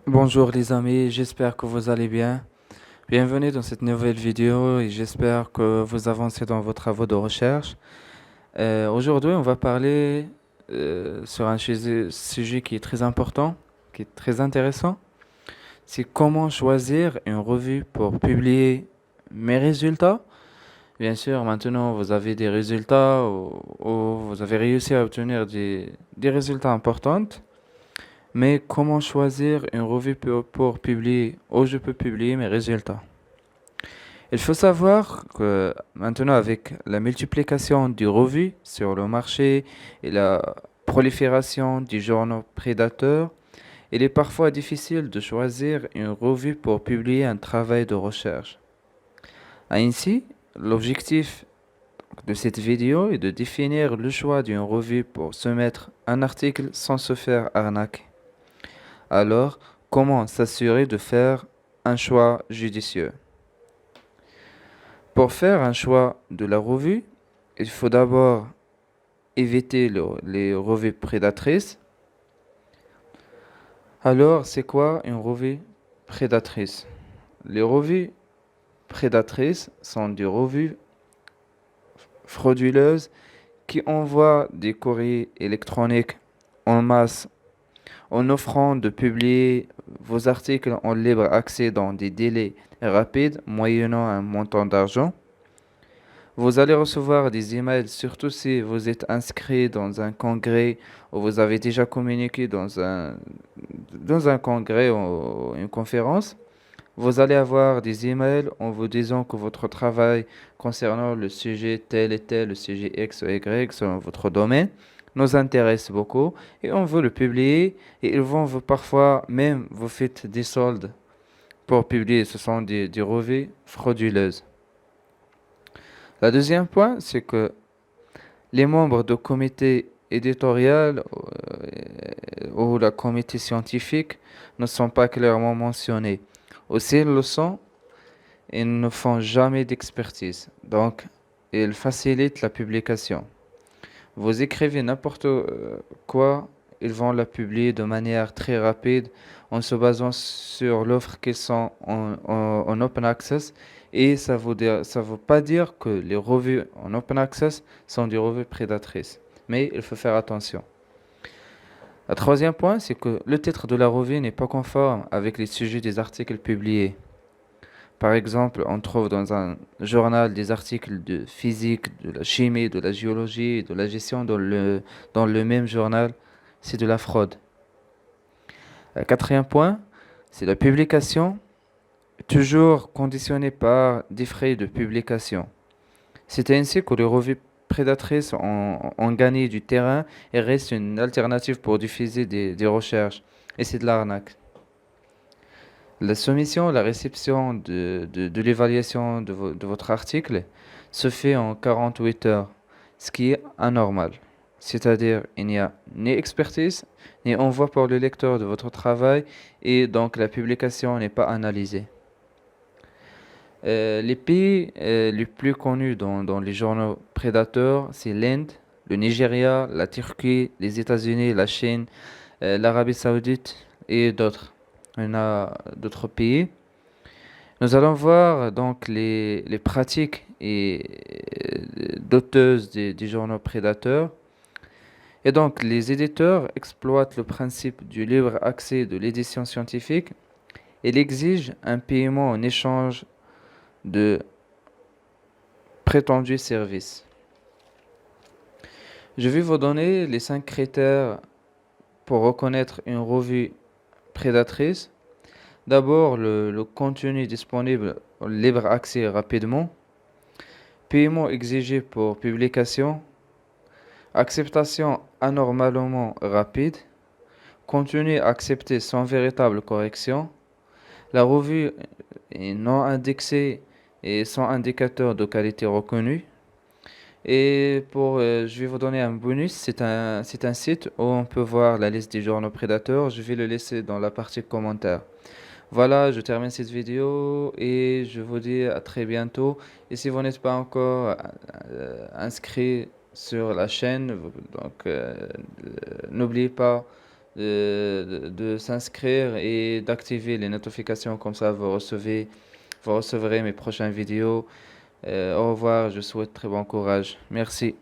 Bonjour les amis, j'espère que vous allez bien. Bienvenue dans cette nouvelle vidéo et j'espère que vous avancez dans vos travaux de recherche. Aujourd'hui, on va parler sur un sujet qui est très important, qui est très intéressant. C'est comment choisir une revue pour publier mes résultats. Bien sûr, maintenant vous avez des résultats ou vous avez réussi à obtenir des résultats importants. Mais comment choisir une revue pour publier où je peux publier mes résultats? Il faut savoir que maintenant, avec la multiplication des revues sur le marché et la prolifération des journaux prédateurs, il est parfois difficile de choisir une revue pour publier un travail de recherche. Ainsi, l'objectif de cette vidéo est de définir le choix d'une revue pour soumettre un article sans se faire arnaquer. Alors, comment s'assurer de faire un choix judicieux? Pour faire un choix de la revue, il faut d'abord éviter les revues prédatrices. Alors, c'est quoi une revue prédatrice? Les revues prédatrices sont des revues frauduleuses qui envoient des courriers électroniques en masse en offrant de publier vos articles en libre accès dans des délais rapides moyennant un montant d'argent. Vous allez recevoir des emails, surtout si vous êtes inscrit dans un congrès ou vous avez déjà communiqué dans un congrès ou une conférence. Vous allez avoir des emails en vous disant que votre travail concernant le sujet tel et tel, le sujet X ou Y selon votre domaine, nous intéresse beaucoup et on veut le publier et ils vont vous parfois même vous faites des soldes pour publier. Ce sont des revues frauduleuses. La deuxième point, c'est que les membres du comité éditorial ou le comité scientifique ne sont pas clairement mentionnés. Aussi, ils le sont, ils ne font jamais d'expertise. Donc, ils facilitent la publication. Vous écrivez n'importe quoi, ils vont la publier de manière très rapide en se basant sur l'offre qu'ils sont en open access. Et ça veut pas dire que les revues en open access sont des revues prédatrices. Mais il faut faire attention. Le troisième point, c'est que le titre de la revue n'est pas conforme avec les sujets des articles publiés. Par exemple, on trouve dans un journal des articles de physique, de la chimie, de la géologie et de la gestion dans le même journal. C'est de la fraude. Le quatrième point, c'est la publication, toujours conditionnée par des frais de publication. C'est ainsi que les revues prédatrices ont gagné du terrain et restent une alternative pour diffuser des recherches. Et c'est de l'arnaque. La soumission, la réception de l'évaluation de votre article se fait en 48 heures, ce qui est anormal. C'est-à-dire, il n'y a ni expertise, ni envoi pour le lecteur de votre travail, et donc la publication n'est pas analysée. Les pays les plus connus dans les journaux prédateurs, c'est l'Inde, le Nigeria, la Turquie, les États-Unis, la Chine, l'Arabie Saoudite et d'autres. Il y en a d'autres pays. Nous allons voir donc les pratiques d'auteuses des journaux prédateurs. Et donc, les éditeurs exploitent le principe du libre accès de l'édition scientifique et ils exigent un paiement en échange de prétendus services. Je vais vous donner les 5 critères pour reconnaître une revue prédatrice. D'abord, le contenu disponible en libre accès rapidement. Paiement exigé pour publication. Acceptation anormalement rapide. Contenu accepté sans véritable correction. La revue est non indexée et sans indicateur de qualité reconnu. Je vais vous donner un bonus, c'est un site où on peut voir la liste des journaux prédateurs. Je vais le laisser dans la partie commentaires. Voilà, je termine cette vidéo et je vous dis à très bientôt. Et si vous n'êtes pas encore inscrit sur la chaîne, donc n'oubliez pas de s'inscrire et d'activer les notifications, comme ça vous recevrez mes prochaines vidéos. Au revoir, je souhaite très bon courage. Merci.